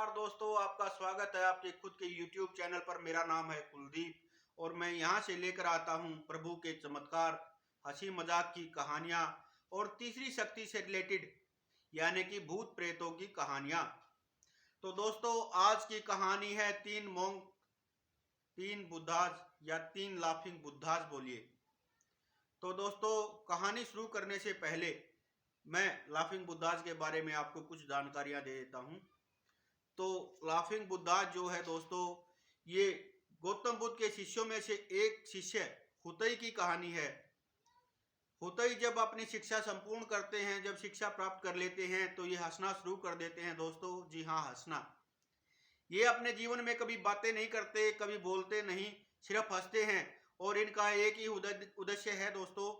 नमस्कार दोस्तों, आपका स्वागत है आपके खुद के YouTube चैनल पर। मेरा नाम है कुलदीप और मैं यहाँ से लेकर आता हूँ प्रभु के चमत्कार, हंसी मजाक की कहानियाँ और तीसरी शक्ति से रिलेटेड यानी कि भूत प्रेतों की कहानियाँ। तो दोस्तों, आज की कहानी है तीन मोंग, तीन बुद्धाज या तीन लाफिंग बुद्धाज बोलिए। तो दोस्तों, कहानी शुरू करने से पहले मैं लाफिंग बुद्धाज के बारे में आपको कुछ जानकारियाँ दे देता हूँ। तो लाफिंग बुद्धा जो है दोस्तों, ये गौतम बुद्ध के शिष्यों में से एक शिष्य हुतई की कहानी है। हुतई जब अपनी शिक्षा संपूर्ण करते हैं, जब शिक्षा प्राप्त कर लेते हैं, तो ये हंसना शुरू कर देते हैं दोस्तों। जी हाँ, हंसना। ये अपने जीवन में कभी बातें नहीं करते, कभी बोलते नहीं, सिर्फ हंसते हैं। और इनका एक ही उद्देश्य है दोस्तों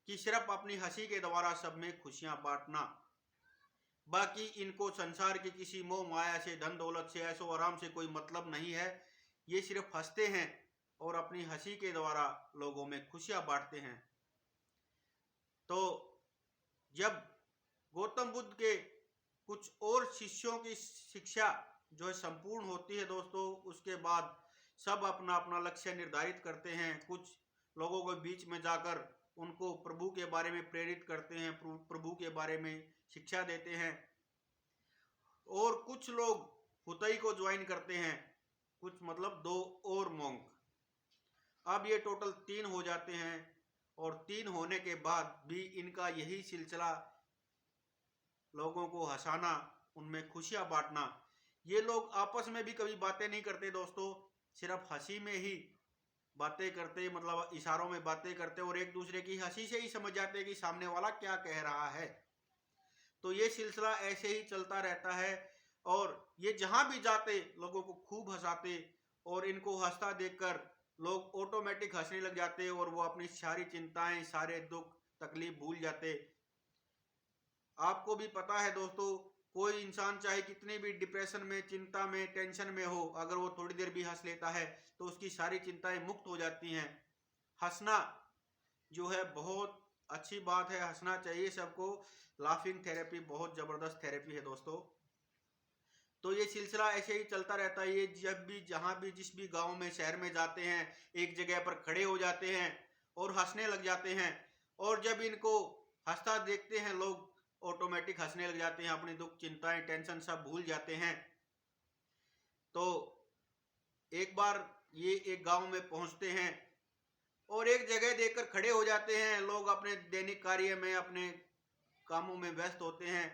कि सिर्फ अपनी हंसी के द्वारा सब में खुशियां बांटना। बाकी इनको संसार की किसी मोह माया से, धन दौलत से, ऐशो आराम से कोई मतलब नहीं है। ये सिर्फ हंसते हैं और अपनी हंसी के द्वारा लोगों में खुशियां बांटते हैं। तो जब गौतम बुद्ध के कुछ और शिष्यों की शिक्षा जो है संपूर्ण होती है दोस्तों, उसके बाद सब अपना अपना लक्ष्य निर्धारित करते हैं। कुछ लोगों के बीच में जाकर उनको प्रभु के बारे में प्रेरित करते हैं, प्रभु के बारे में शिक्षा देते हैं। और कुछ लोग हुतई को ज्वाइन करते हैं, कुछ मतलब दो और मोंक। अब ये टोटल तीन हो जाते हैं और तीन होने के बाद भी इनका यही सिलसिला, लोगों को हंसाना, उनमें खुशियां बांटना। ये लोग आपस में भी कभी बातें नहीं करते दोस्तों, सिर्फ हंसी में ही बातें करते, मतलब इशारों में बातें करते और एक दूसरे की हंसी से ही समझ जाते कि सामने वाला क्या कह रहा है। तो ये सिलसिला ऐसे ही चलता रहता है और ये जहां भी जाते लोगों को खूब हंसाते और इनको हंसता देखकर लोग ऑटोमेटिक हंसने लग जाते और वो अपनी सारी चिंताएं, सारे दुख तकलीफ भूल जाते। आपको भी पता है दोस्तों, कोई इंसान चाहे कितनी भी डिप्रेशन में, चिंता में, टेंशन में हो, अगर वो थोड़ी देर भी हंस लेता है तो उसकी सारी चिंताएं मुक्त हो जाती हैं। हंसना जो है बहुत अच्छी बात है, हंसना चाहिए सबको। लाफिंग थेरेपी बहुत जबरदस्त थेरेपी है दोस्तों। तो ये सिलसिला ऐसे ही चलता रहता है। ये जब भी, जहां भी, जिस भी गांव में, शहर में जाते हैं, एक जगह पर खड़े हो जाते हैं और हंसने लग जाते हैं। और जब इनको हंसता देखते हैं लोग, ऑटोमेटिक हंसने लग जाते हैं, अपनी दुख, चिंताएं, टेंशन सब भूल जाते हैं। तो एक बार ये एक गांव में पहुंचते हैं और एक जगह देखकर खड़े हो जाते हैं। लोग अपने दैनिक कार्य में, अपने कामों में व्यस्त होते हैं।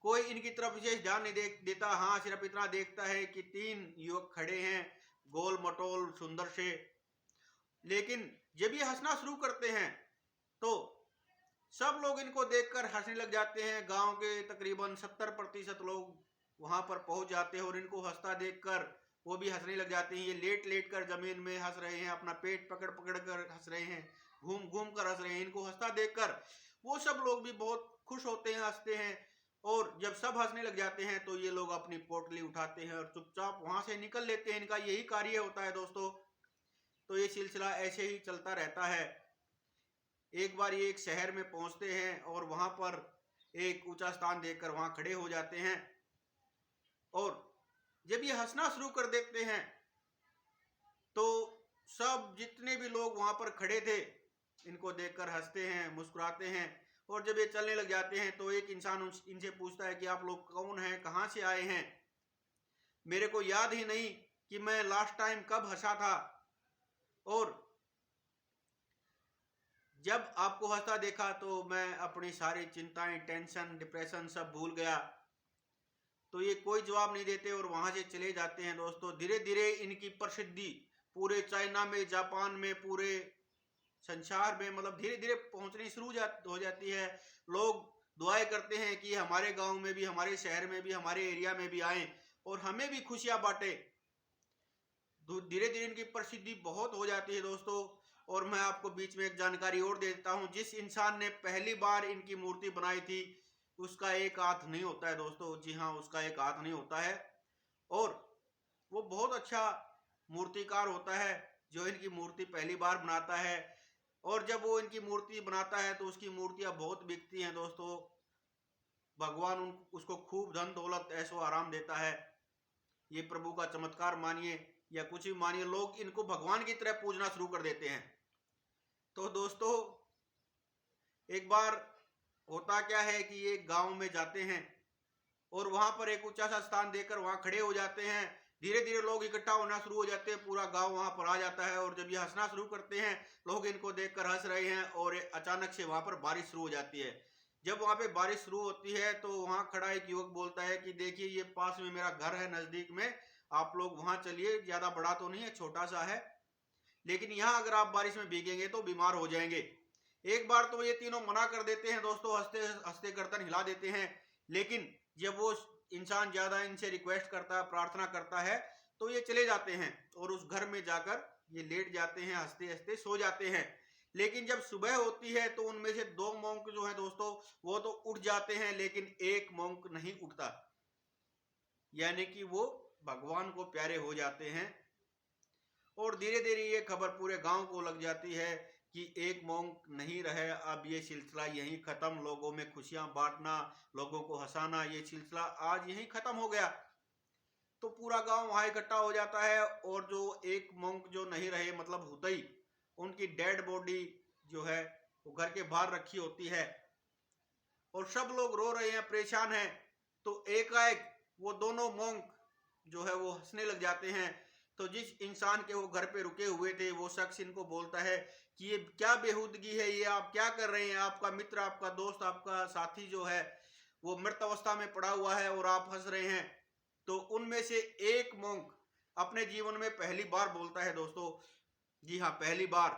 कोई इनकी तरफ विशेष ध्यान नहीं देता। हाँ, सिर्फ इतना देखता है कि तीन युवक खड़े हैं, गोल मटोल सुंदर से। लेकिन जब ये हंसना शुरू करते हैं तो सब लोग इनको देखकर हंसने लग जाते हैं। गांव के तकरीबन 70% लोग वहां पर पहुंच जाते हैं और इनको हंसता देखकर वो भी हंसने लग जाते हैं। ये लेट लेट कर जमीन में हंस रहे हैं, अपना पेट पकड़ पकड़ कर हंस रहे हैं, घूम घूम कर हंस रहे हैं। इनको हंसता देखकर वो सब लोग भी बहुत खुश होते हैं, हंसते हैं। और जब सब हंसने लग जाते हैं तो ये लोग अपनी पोटली उठाते हैं और चुपचाप वहां से निकल लेते हैं। इनका यही कार्य होता है दोस्तों। तो ये सिलसिला ऐसे ही चलता रहता है। एक बार ये एक शहर में पहुंचते हैं और वहां पर एक ऊंचा स्थान देखकर वहां खड़े हो जाते हैं। और जब ये हंसना शुरू कर देते हैं तो सब जितने भी लोग वहां पर खड़े थे इनको देखकर हंसते हैं, मुस्कुराते हैं। और जब ये चलने लग जाते हैं तो एक इंसान इनसे पूछता है कि आप लोग कौन हैं, कहां से आए हैं? मेरे को याद ही नहीं कि मैं लास्ट टाइम कब हंसा था। और जब आपको हंसता देखा तो मैं अपनी सारी चिंताएं, टेंशन, डिप्रेशन सब भूल गया। तो ये कोई जवाब नहीं देते और वहां से चले जाते हैं दोस्तों। धीरे धीरे इनकी प्रसिद्धि पूरे चाइना में, जापान में, पूरे संसार में, मतलब धीरे धीरे पहुंचनी शुरू हो जाती है। लोग दुआएं करते हैं कि हमारे गांव में भी, हमारे शहर में भी, हमारे एरिया में भी आए और हमें भी खुशियां बांटे। धीरे धीरे इनकी प्रसिद्धि बहुत हो जाती है दोस्तों। और मैं आपको बीच में एक जानकारी और दे देता हूं, जिस इंसान ने पहली बार इनकी मूर्ति बनाई थी उसका एक हाथ नहीं होता है दोस्तों। जी हाँ, उसका एक हाथ नहीं होता है। और वो बहुत अच्छा मूर्तिकार होता है जो इनकी मूर्ति पहली बार बनाता है। और जब वो इनकी मूर्ति बनाता है तो उसकी मूर्तियां बहुत बिकती हैं दोस्तों। भगवान उसको खूब धन दौलत ऐशो आराम देता है। ये प्रभु का चमत्कार मानिए या कुछ भी मानिए, लोग इनको भगवान की तरह पूजना शुरू कर देते हैं। तो दोस्तों, एक बार होता क्या है कि ये गांव में जाते हैं और वहां पर एक ऊंचा सा स्थान देकर वहां खड़े हो जाते हैं। धीरे धीरे लोग इकट्ठा होना शुरू हो जाते हैं, पूरा गांव वहां पर आ जाता है और जब ये हंसना शुरू करते हैं, लोग इनको देखकर हंस रहे हैं और अचानक से वहां पर बारिश शुरू हो जाती है। जब वहां पे बारिश शुरू होती है तो वहां खड़ा एक युवक बोलता है कि देखिए, ये पास में मेरा घर है नजदीक में, आप लोग वहां चलिए, ज्यादा बड़ा तो नहीं है, छोटा सा है, लेकिन यहाँ अगर आप बारिश में भीगेंगे तो बीमार हो जाएंगे। एक बार तो ये तीनों मना कर देते हैं दोस्तों, हंसते हंसते गर्दन हिला देते हैं। लेकिन जब वो इंसान ज्यादा इनसे रिक्वेस्ट करता है, प्रार्थना करता है, तो ये चले जाते हैं और उस घर में जाकर ये लेट जाते हैं, हंसते हंसते सो जाते हैं। लेकिन जब सुबह होती है तो उनमें से दो मोंक जो है दोस्तों, वो तो उठ जाते हैं, लेकिन एक मोंक नहीं उठता, यानी कि वो भगवान को प्यारे हो जाते हैं। और धीरे धीरे ये खबर पूरे गांव को लग जाती है कि एक मोंक नहीं रहे, अब ये सिलसिला यहीं खत्म, लोगों में खुशियां बांटना, लोगों को हंसाना, ये सिलसिला आज यहीं खत्म हो गया। तो पूरा गांव वहां इकट्ठा हो जाता है और जो एक मोंक जो नहीं रहे, मतलब हुतई, उनकी डेड बॉडी जो है वो घर के बाहर रखी होती है और सब लोग रो रहे हैं, परेशान हैं। तो एकाएक वो दोनों मोंक जो है वो हंसने लग जाते हैं। तो जिस इंसान के वो घर पे रुके हुए थे, वो शख्स इनको बोलता है कि ये क्या बेहूदगी है, ये आप क्या कर रहे हैं, आपका मित्र, आपका दोस्त, आपका साथी जो है वो मृत अवस्था में पड़ा हुआ है और आप हंस रहे हैं। तो उनमें से एक मोंक अपने जीवन में पहली बार बोलता है दोस्तों, जी हाँ, पहली बार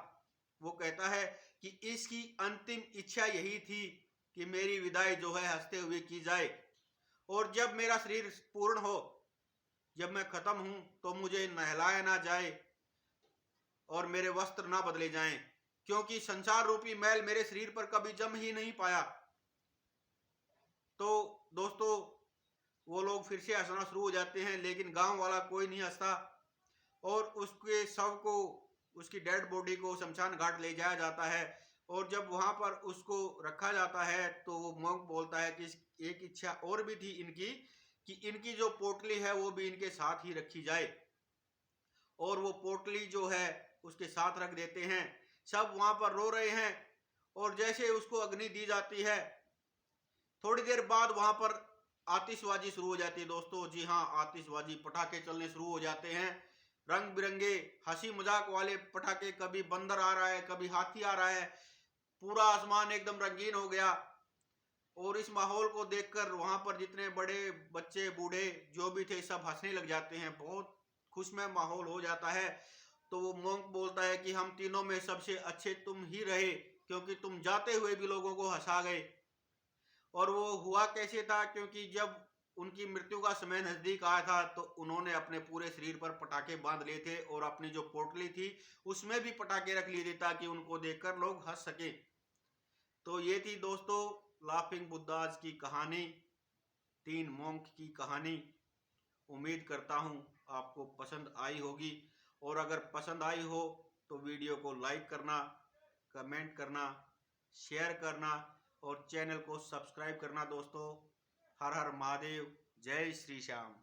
वो कहता है कि इसकी अंतिम इच्छा यही थी कि मेरी विदाई जो है हंसते हुए की जाए, और जब मेरा शरीर पूर्ण हो, जब मैं खत्म हूं, तो मुझे नहलाया ना जाए और मेरे वस्त्र ना बदले जाएं, क्योंकि संसार रूपी मैल मेरे शरीर पर कभी जम ही नहीं पाया। तो दोस्तों, वो लोग फिर से हंसना शुरू हो जाते हैं, लेकिन गांव वाला कोई नहीं हंसता और उसके शव को, उसकी डेड बॉडी को शमशान घाट ले जाया जाता है। और जब वहां पर उसको रखा जाता है तो वो monk बोलता है कि एक इच्छा और भी थी इनकी, कि इनकी जो पोटली है वो भी इनके साथ ही रखी जाए, और वो पोटली जो है उसके साथ रख देते हैं। सब वहां पर रो रहे हैं और जैसे उसको अग्नि दी जाती है, थोड़ी देर बाद वहां पर आतिशबाजी शुरू हो जाती है दोस्तों। जी हाँ, आतिशबाजी, पटाखे चलने शुरू हो जाते हैं, रंग बिरंगे हंसी मजाक वाले पटाखे, कभी बंदर आ रहा है, कभी हाथी आ रहा है, पूरा आसमान एकदम रंगीन हो गया। और इस माहौल को देखकर वहां पर जितने बड़े बच्चे बूढ़े जो भी थे, सब हंसने लग जाते हैं, बहुत खुशमय माहौल हो जाता है। तो वो मोंक बोलता है कि हम तीनों में सबसे अच्छे तुम ही रहे, क्योंकि तुम जाते हुए भी लोगों को हंसा गए। और वो हुआ कैसे था, क्योंकि जब उनकी मृत्यु का समय नजदीक आया था तो उन्होंने अपने पूरे शरीर पर पटाखे बांध लिए थे और अपनी जो पोटली थी उसमें भी पटाखे रख लिए थे, ताकि उनको देखकर लोग हंस सके। तो ये थी दोस्तों लाफिंग बुद्धाज की कहानी, तीन मोंक की कहानी। उम्मीद करता हूँ आपको पसंद आई होगी, और अगर पसंद आई हो तो वीडियो को लाइक करना, कमेंट करना, शेयर करना और चैनल को सब्सक्राइब करना दोस्तों। हर हर महादेव, जय श्री श्याम।